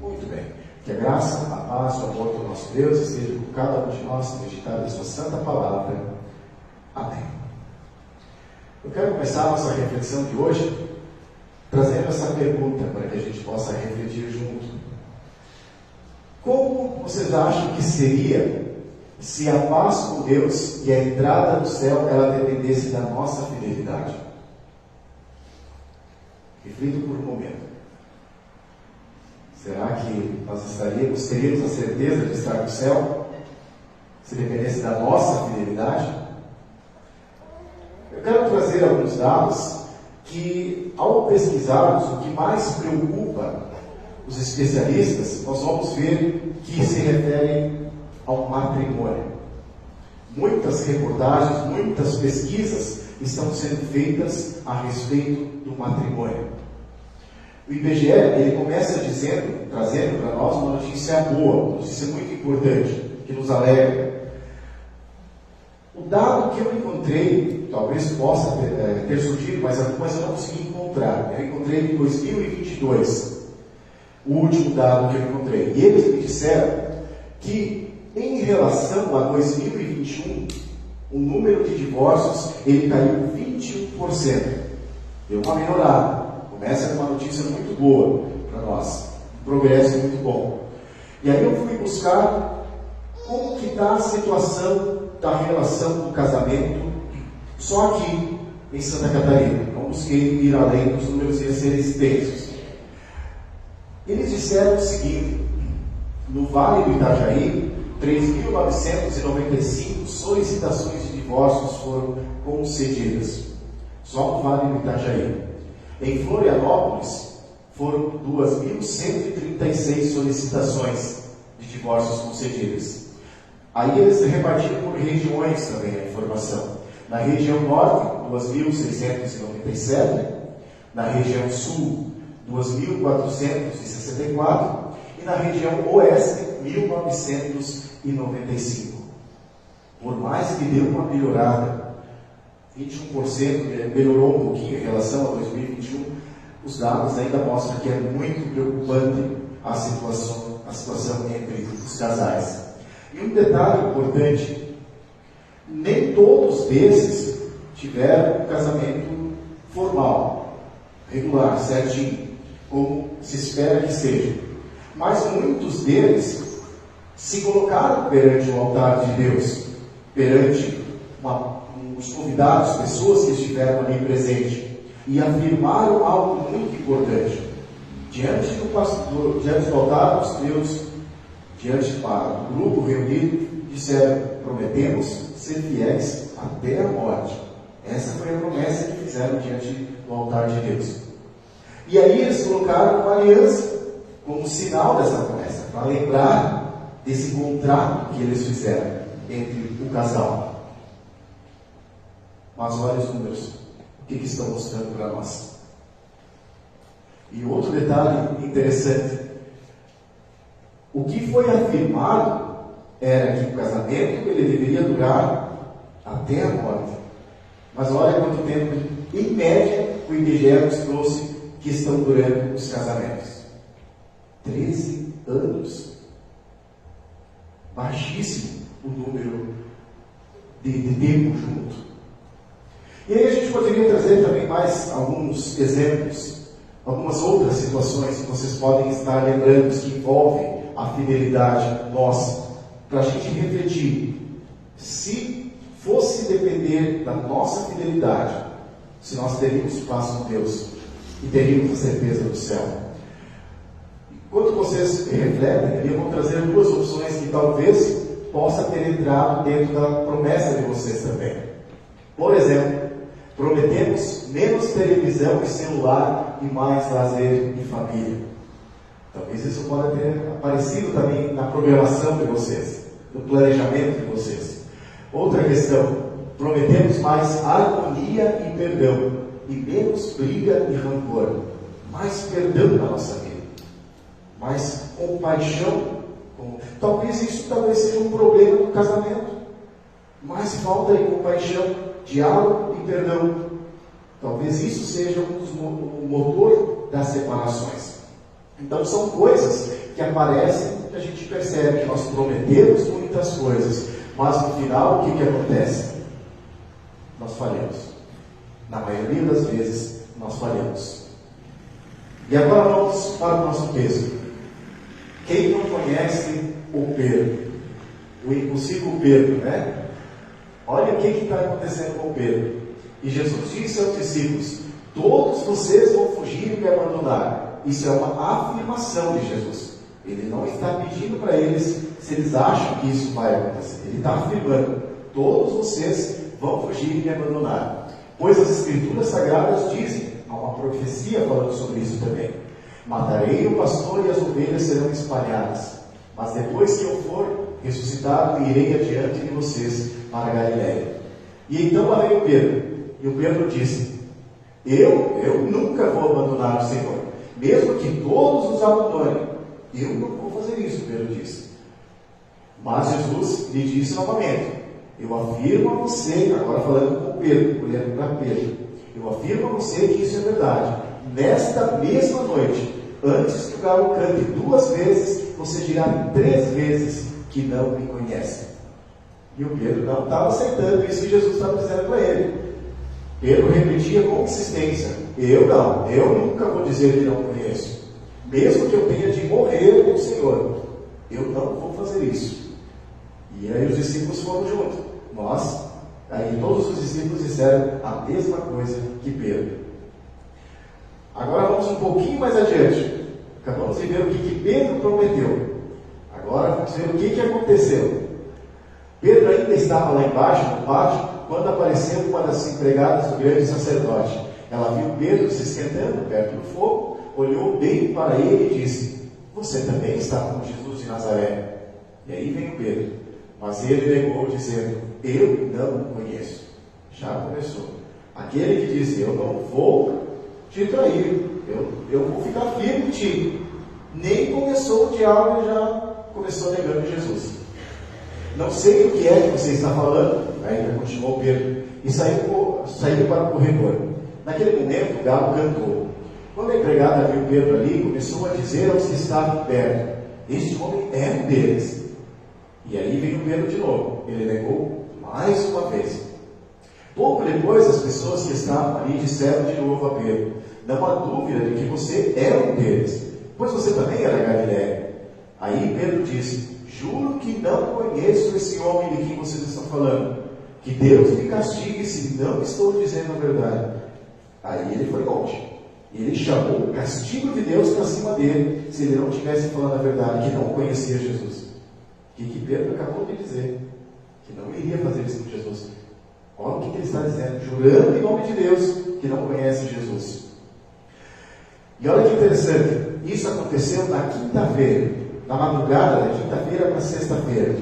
Muito bem. Que a graça, a paz, o amor do nosso Deus esteja com cada um de nós, meditado em sua santa palavra. Amém. Eu quero começar a nossa reflexão de hoje trazendo essa pergunta para que a gente possa refletir junto. Como vocês acham que seria se a paz com Deus e a entrada no céu ela dependesse da nossa fidelidade? Reflito por um momento. Será que nós teríamos a certeza de estar no céu se dependesse da nossa fidelidade? Eu quero trazer alguns dados que, ao pesquisarmos o que mais preocupa os especialistas, nós vamos ver que se referem ao matrimônio. Muitas reportagens, muitas pesquisas estão sendo feitas a respeito do matrimônio. O IBGE, ele começa trazendo para nós uma notícia boa, uma notícia muito importante, que nos alegra. O dado que eu encontrei, talvez possa ter surgido, mas algumas eu não consegui encontrar. Eu encontrei em 2022, o último dado que eu encontrei. E eles me disseram que, em relação a 2021, o número de divórcios ele caiu 21%. Deu uma melhorada. Começa com uma notícia muito boa para nós. Um progresso muito bom. E aí eu fui buscar como que está a situação da relação do casamento só aqui em Santa Catarina. Não busquei ir além dos números e ser extensos. Eles disseram o seguinte: no Vale do Itajaí, 3.995 solicitações de divórcios foram concedidas. Só no Vale do Itajaí. Em Florianópolis, foram 2.136 solicitações de divórcios concedidas. Aí eles repartiram por regiões também a informação. Na região norte, 2.697. Na região sul, 2.464. E na região oeste, 1.995. Por mais que deu uma melhorada, 21% melhorou um pouquinho em relação a 2021, os dados ainda mostram que é muito preocupante a situação entre os casais. E um detalhe importante: nem todos desses tiveram um casamento formal, regular, certinho, como se espera que seja. Mas muitos deles se colocaram perante o altar de Deus, perante os convidados, pessoas que estiveram ali presentes, e afirmaram algo muito importante. Diante do altar dos Deus, diante do grupo reunido, disseram: prometemos ser fiéis até a morte. Essa foi a promessa que fizeram diante do altar de Deus. E aí eles colocaram uma aliança como sinal dessa promessa, para lembrar desse contrato que eles fizeram entre o casal. Mas olha os números, o que estão mostrando para nós. E outro detalhe interessante: o que foi afirmado era que o casamento ele deveria durar até a morte. Mas olha quanto tempo, em média, o IBGE nos trouxe que estão durando os casamentos. 13 anos. Baixíssimo o número de tempo junto. E aí a gente poderia trazer também mais alguns exemplos, algumas outras situações que vocês podem estar lembrando que envolvem a fidelidade nossa, para a gente refletir. Se fosse depender da nossa fidelidade, se nós teríamos paz com Deus e teríamos a certeza do céu. Enquanto vocês refletem, eu vou trazer duas opções que talvez possa ter entrado dentro da promessa de vocês também. Por exemplo, prometemos menos televisão e celular e mais lazer em família. Talvez isso possa ter aparecido também na programação de vocês, no planejamento de vocês. Outra questão: prometemos mais harmonia e perdão, e menos briga e rancor. Mais perdão na nossa vida, mais compaixão. Talvez isso seja um problema no casamento. Mais falta de compaixão, diálogo e perdão. Talvez isso seja um motor das separações. Então são coisas que aparecem, que a gente percebe que nós prometemos muitas coisas, mas no final o que acontece? Nós falhamos. Na maioria das vezes nós falhamos. E agora vamos para o nosso texto. Quem não conhece o Pedro? O impossível Pedro, né? Olha o que está acontecendo com Pedro. E Jesus disse aos discípulos: todos vocês vão fugir e me abandonar. Isso é uma afirmação de Jesus. Ele não está pedindo para eles se eles acham que isso vai acontecer. Ele está afirmando: todos vocês vão fugir e me abandonar. Pois as Escrituras Sagradas dizem, há uma profecia falando sobre isso também: matarei o pastor e as ovelhas serão espalhadas. Mas depois que eu for ressuscitado, irei adiante de vocês para a Galiléia. E então lá veio Pedro. E o Pedro disse: eu nunca vou abandonar o Senhor, mesmo que todos os abandonem. Eu não vou fazer isso, Pedro disse. Mas Jesus lhe disse novamente: eu afirmo a você, agora falando com Pedro, olhando para Pedro, eu afirmo a você que isso é verdade. Nesta mesma noite, antes que o galo cante 2 vezes, você dirá 3 vezes que não me conhece. E o Pedro não estava aceitando isso que Jesus estava dizendo para ele. Pedro repetia com insistência: eu nunca vou dizer que não conheço. Mesmo que eu tenha de morrer com o Senhor, eu não vou fazer isso. E aí os discípulos foram juntos. Aí todos os discípulos disseram a mesma coisa que Pedro. Agora vamos um pouquinho mais adiante. Acabamos de ver o que Pedro prometeu. Agora vamos ver o que aconteceu. Pedro ainda estava lá embaixo, no pátio, quando apareceu uma das empregadas do grande sacerdote. Ela viu Pedro se esquentando perto do fogo, olhou bem para ele e disse: você também está com Jesus de Nazaré. E aí vem o Pedro. Mas ele negou, dizendo: eu não o conheço. Já começou. Aquele que diz: eu não vou te trair, eu vou ficar firme em ti. Nem começou o diálogo e já começou negando Jesus. Não sei o que é que você está falando. Ainda continuou Pedro. E saiu para o corredor. Naquele momento o galo cantou. Quando a empregada viu Pedro ali, começou a dizer aos que estavam perto: este homem é um deles. E aí veio Pedro de novo. Ele negou mais uma vez. Pouco depois, as pessoas que estavam ali disseram de novo a Pedro: não há dúvida de que você é um deles, pois você também era Galiléia. Aí Pedro disse: juro que não conheço esse homem de quem vocês estão falando. Que Deus me castigue se não estou dizendo a verdade. Aí ele foi longe. Ele chamou o castigo de Deus para cima dele, se ele não tivesse falando a verdade, que não conhecia Jesus. O que Pedro acabou de dizer? Que não iria fazer isso com Jesus. Olha o que ele está dizendo, jurando em nome de Deus que não conhece Jesus. E olha que interessante, isso aconteceu na quinta-feira, na madrugada da quinta-feira para sexta-feira.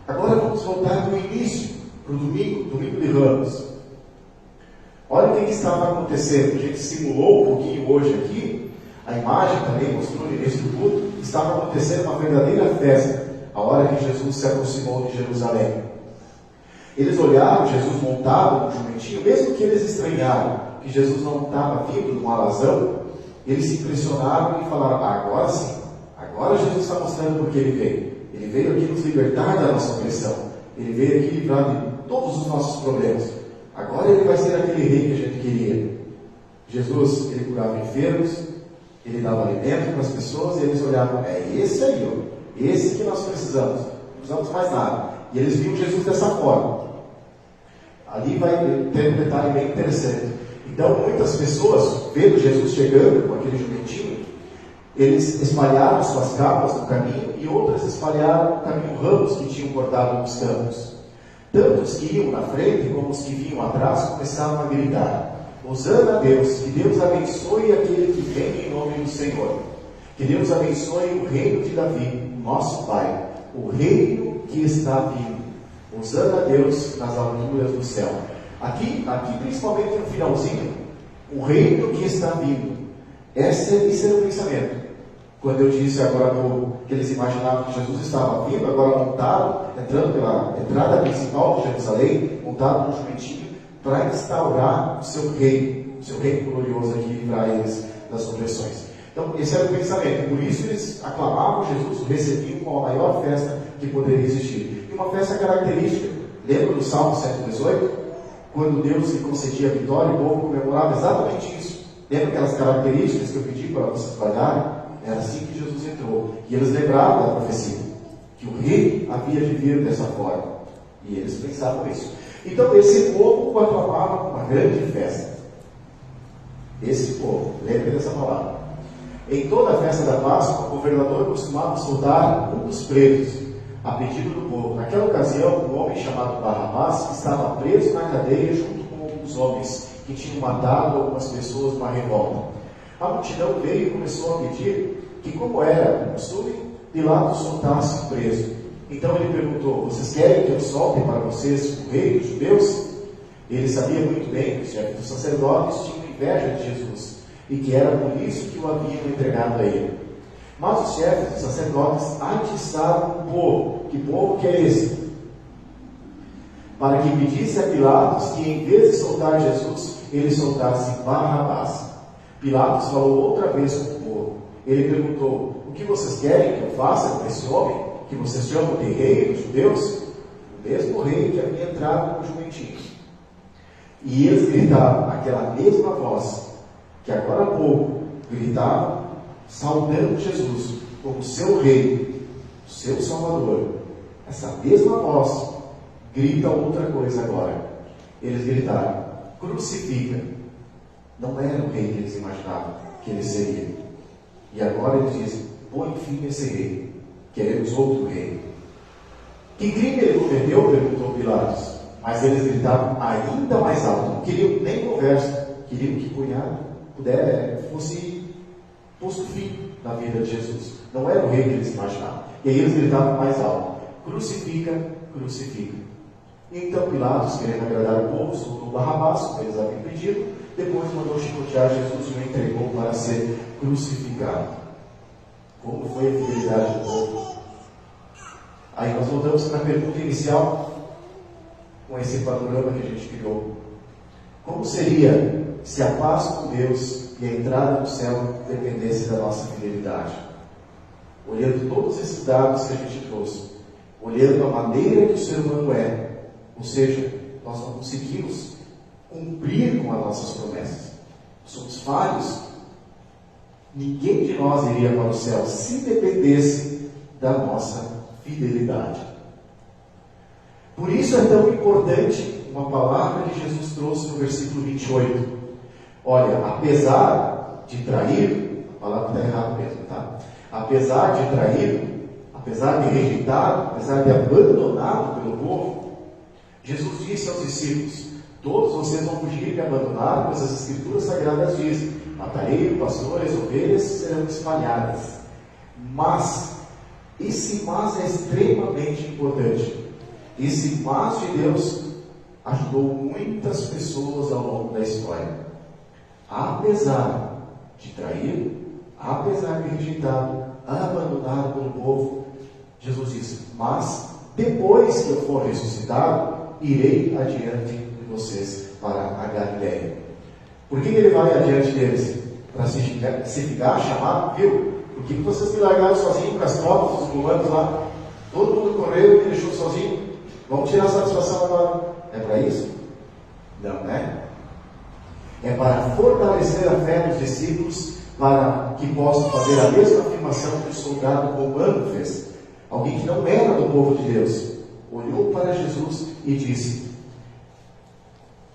Agora vamos voltar do início, para o domingo de Ramos. Olha o que estava acontecendo. A gente simulou um pouquinho hoje aqui, a imagem também mostrou no início do culto, estava acontecendo uma verdadeira festa, a hora que Jesus se aproximou de Jerusalém. Eles olharam Jesus montado no jumentinho, mesmo que eles estranharam que Jesus não estava vindo num alazão, eles se impressionaram e falaram: agora sim, agora Jesus está mostrando por que ele veio. Ele veio aqui nos libertar da nossa opressão, ele veio aqui livrar de todos os nossos problemas. Agora ele vai ser aquele rei que a gente queria. Jesus, ele curava enfermos, ele dava alimento para as pessoas, e eles olhavam: é esse aí, ó, esse que nós precisamos, não precisamos mais nada. E eles viam Jesus dessa forma. Ali vai ter um detalhe bem interessante. Então, muitas pessoas, vendo Jesus chegando com aquele jumentinho, eles espalharam suas capas no caminho, e outras espalharam no caminho ramos que tinham cortado nos campos. Tanto os que iam na frente como os que vinham atrás começaram a gritar: Hosana a Deus, que Deus abençoe aquele que vem em nome do Senhor. Que Deus abençoe o reino de Davi, nosso Pai, o reino que está vindo. Hosana a Deus nas alturas do céu. Aqui principalmente no finalzinho, o reino que está vindo. Esse era o pensamento. Quando eu disse agora que eles imaginavam que Jesus estava vindo, agora montado, entrando pela entrada principal de Jerusalém, montado no jumentinho, para instaurar o seu reino glorioso aqui, livrar eles das opressões. Então, esse era o pensamento. Por isso eles aclamavam Jesus, o recebiam com a maior festa que poderia existir. E uma festa característica. Lembra do Salmo 118? Quando Deus lhe concedia a vitória, o povo comemorava exatamente isso. Lembra aquelas características que eu pedi para vocês guardarem? Era assim que Jesus entrou. E eles lembravam da profecia, que o rei havia de vir dessa forma. E eles pensavam isso. Então, esse povo o aclamava com uma grande festa. Esse povo, lembre dessa palavra. Em toda a festa da Páscoa, o governador costumava soltar um dos presos, a pedido do povo. Naquela ocasião, um homem chamado Barrabás estava preso na cadeia junto com alguns homens que tinham matado algumas pessoas numa revolta. A multidão veio e começou a pedir que, como era o costume, Pilatos soltasse o preso. Então ele perguntou: vocês querem que eu solte para vocês o rei dos judeus? Ele sabia muito bem que os chefes dos sacerdotes tinham inveja de Jesus e que era por isso que o haviam entregado a ele. Mas os chefes dos sacerdotes atiçaram o povo. Que povo que é esse? Para que pedisse a Pilatos que, em vez de soltar Jesus, ele soltasse Barrabás. Pilatos falou outra vez com o povo. Ele perguntou: o que vocês querem que eu faça com esse homem, que vocês chamam de rei dos judeus? O mesmo rei que havia entrado no jumentinho. E eles gritavam aquela mesma voz que agora há pouco gritavam, saudando Jesus como seu rei, seu salvador. Essa mesma voz grita outra coisa agora. Eles gritaram: crucifica. Não era o rei que eles imaginavam que ele seria. E agora eles dizem: põe fim nesse rei, queremos outro rei. Que crime ele cometeu? Perguntou Pilatos. Mas eles gritavam ainda mais alto. Não queriam nem conversa, queriam que fosse posto fim na vida de Jesus. Não era o rei que eles imaginavam. E aí eles gritavam mais alto: crucifica, crucifica. Então Pilatos, querendo agradar o povo, soltou Barrabás, como eles haviam pedido. Depois mandou chicotear Jesus e o entregou para ser crucificado. Como foi a fidelidade do povo? Aí nós voltamos para a pergunta inicial, com esse panorama que a gente criou. Como seria se a paz com Deus e a entrada no céu dependesse da nossa fidelidade? Olhando todos esses dados que a gente trouxe, olhando a maneira que o ser humano é, ou seja, nós não conseguimos cumprir com as nossas promessas. Somos falhos. Ninguém de nós iria para o céu se dependesse da nossa fidelidade. Por isso é tão importante uma palavra que Jesus trouxe no versículo 28. Olha, apesar de trair, a palavra está errada mesmo, tá? Apesar de trair, apesar de rejeitado, apesar de abandonado pelo povo, Jesus disse aos discípulos: todos vocês vão fugir e me abandonar, pois as Escrituras Sagradas dizem: matarei o pastor, as ovelhas serão espalhadas. Mas, esse mas é extremamente importante. Esse mas de Deus ajudou muitas pessoas ao longo da história. Apesar de trair, apesar de rejeitado, abandonado pelo povo, Jesus disse: mas depois que eu for ressuscitado, irei adiante de vocês para a Galileia. Por que ele vai adiante deles? Para se ficar chamado, viu? Por que vocês me largaram sozinho com as tropas, os romanos lá? Todo mundo correu e me deixou sozinho. Vamos tirar a satisfação agora. É para isso? Não, né? É para fortalecer a fé dos discípulos, para que possam fazer a mesma afirmação que o soldado romano fez. Alguém que não era do povo de Deus olhou para Jesus e disse.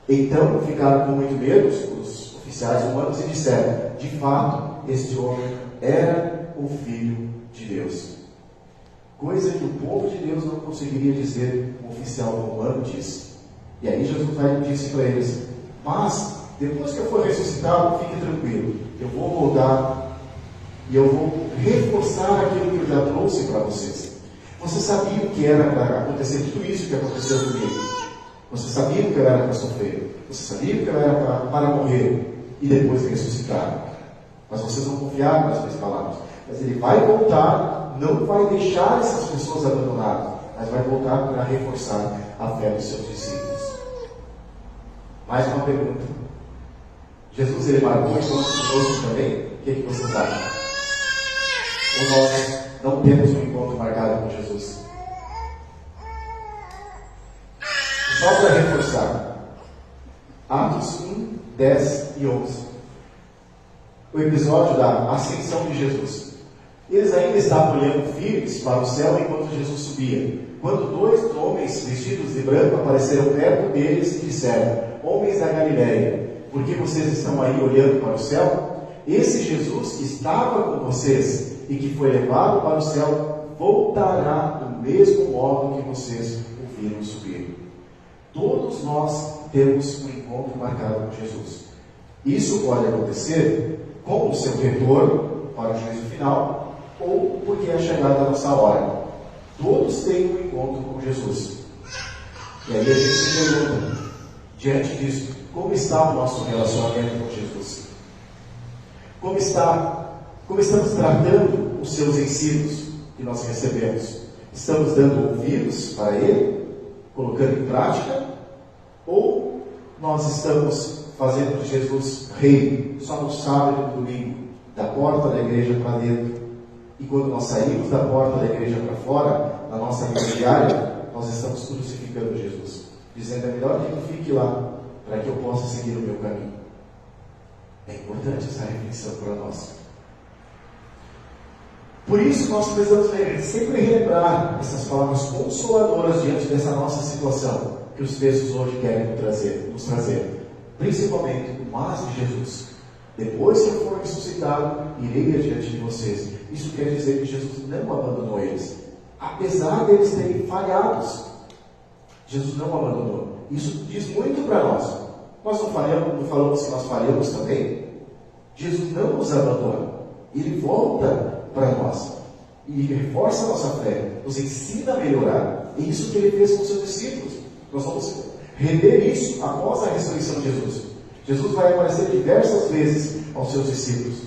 Então ficaram com muito medo os oficiais romanos e disseram: de fato, este homem era o Filho de Deus. Coisa que o povo de Deus não conseguiria dizer, um oficial romano disse. E aí Jesus vai e disse para eles: mas depois que eu for ressuscitado, fique tranquilo, eu vou voltar e eu vou reforçar aquilo que eu já trouxe para vocês. Vocês sabiam que era para acontecer tudo isso que aconteceu comigo. Vocês sabiam que eu era para sofrer. Vocês sabiam que eu era para morrer e depois ressuscitar. Mas vocês não confiaram nas minhas palavras. Mas ele vai voltar, não vai deixar essas pessoas abandonadas, mas vai voltar para reforçar a fé dos seus discípulos. Mais uma pergunta. Jesus, ele marcou enquanto conosco também? O que vocês acham? Ou nós não temos um encontro marcado com Jesus? Só para reforçar, Atos 1, 10 e 11. O episódio da ascensão de Jesus. Eles ainda estavam olhando firmes para o céu enquanto Jesus subia, quando 2 homens vestidos de branco apareceram perto deles e disseram: homens da Galileia, por que vocês estão aí olhando para o céu? Esse Jesus que estava com vocês e que foi levado para o céu voltará do mesmo modo que vocês o viram subir. Todos nós temos um encontro marcado com Jesus. Isso pode acontecer com o seu retorno para o juízo final, ou porque é chegada a nossa hora. Todos têm um encontro com Jesus. E aí a gente se pergunta, diante disso, como está o nosso relacionamento com Jesus? Como estamos tratando os seus ensinos que nós recebemos? Estamos dando ouvidos para Ele, colocando em prática? Ou nós estamos fazendo de Jesus rei só no sábado e no domingo, da porta da igreja para dentro? E quando nós saímos da porta da igreja para fora, na nossa vida diária, nós estamos crucificando Jesus, dizendo: é melhor que ele fique lá, para que eu possa seguir o meu caminho. É importante essa reflexão para nós. Por isso nós precisamos sempre relembrar essas palavras consoladoras diante dessa nossa situação, que os textos hoje querem nos trazer. Principalmente o mas de Jesus. Depois que eu for ressuscitado, irei adiante de vocês. Isso quer dizer que Jesus não abandonou eles. Apesar deles terem falhados, Jesus não abandonou. Isso diz muito para nós. Nós não falamos que nós falhamos também? Jesus não nos abandona. Ele volta para nós e reforça a nossa fé, nos ensina a melhorar. É isso que ele fez com os seus discípulos. Nós vamos rever isso após a ressurreição de Jesus. Jesus vai aparecer diversas vezes aos seus discípulos.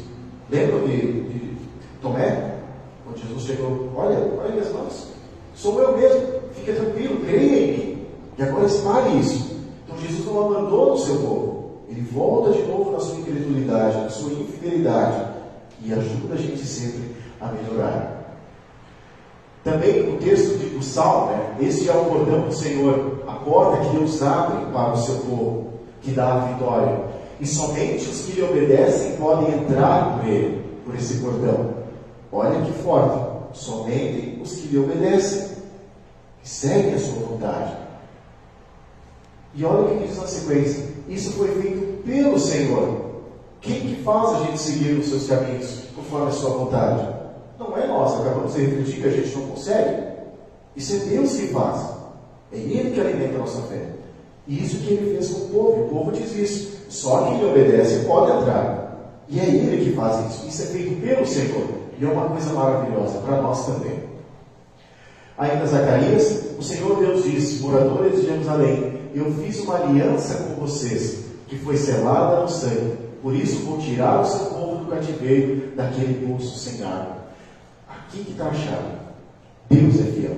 Lembram de Tomé? Quando Jesus chegou: olha minhas mãos, sou eu mesmo, fica tranquilo, creia em mim. E agora espalhe isso. Então Jesus não abandona o seu povo. Ele volta de novo na sua incredulidade, na sua infidelidade, e ajuda a gente sempre a melhorar. Também o texto do Salmo, este é o portão do Senhor, a porta que Deus abre para o seu povo, que dá a vitória. E somente os que lhe obedecem podem entrar por ele, por esse portão. Olha que forte. Somente os que lhe obedecem, que seguem a sua vontade. E olha o que diz na sequência: isso foi feito pelo Senhor. Quem que faz a gente seguir os seus caminhos conforme a sua vontade? Não é nós. Acabamos de refletir que a gente não consegue. Isso é Deus que faz. É Ele que alimenta a nossa fé. E isso que Ele fez com o povo. O povo diz isso: só quem lhe obedece pode entrar. E é Ele que faz isso. Isso é feito pelo Senhor. E é uma coisa maravilhosa para nós também. Ainda Zacarias, o Senhor Deus disse: moradores de Jerusalém, eu fiz uma aliança com vocês, que foi selada no sangue. Por isso vou tirar o seu povo do cativeiro, daquele poço sem água. Aqui que está a chave. Deus é fiel.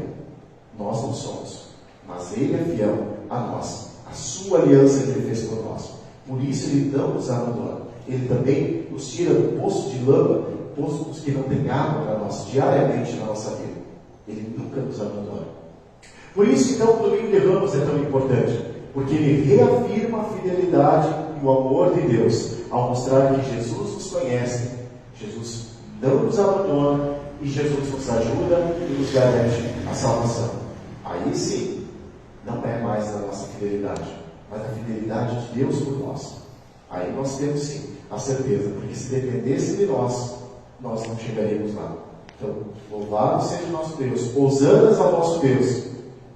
Nós não somos. Mas Ele é fiel a nós. A sua aliança que Ele fez por nós. Por isso Ele não nos abandona. Ele também nos tira do poço de lama, poços que não tem água para nós, diariamente na nossa vida. Ele nunca nos abandona. Por isso, então, o domingo de Ramos é tão importante, porque ele reafirma a fidelidade e o amor de Deus, ao mostrar que Jesus nos conhece, Jesus não nos abandona, e Jesus nos ajuda e nos garante a salvação. Aí sim, não é mais a nossa fidelidade, mas a fidelidade de Deus por nós. Aí nós temos sim a certeza, porque se dependesse de nós, nós não chegaríamos lá. Então, louvado seja o nosso Deus, hossanas ao nosso Deus,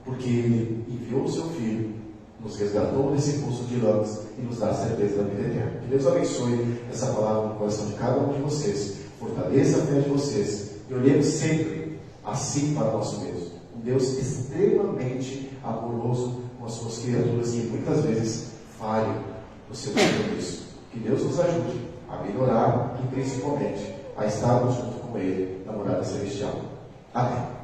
porque Ele enviou o seu Filho, nos resgatou desse poço de lamas e nos dá a certeza da vida eterna. Que Deus abençoe essa palavra no coração de cada um de vocês, fortaleça a fé de vocês e olhemos sempre assim para o nosso Deus. Um Deus extremamente amoroso com as suas criaturas e muitas vezes falha no seu compromisso. Que Deus nos ajude a melhorar e principalmente a estarmos junto com Ele na morada celestial. Amém.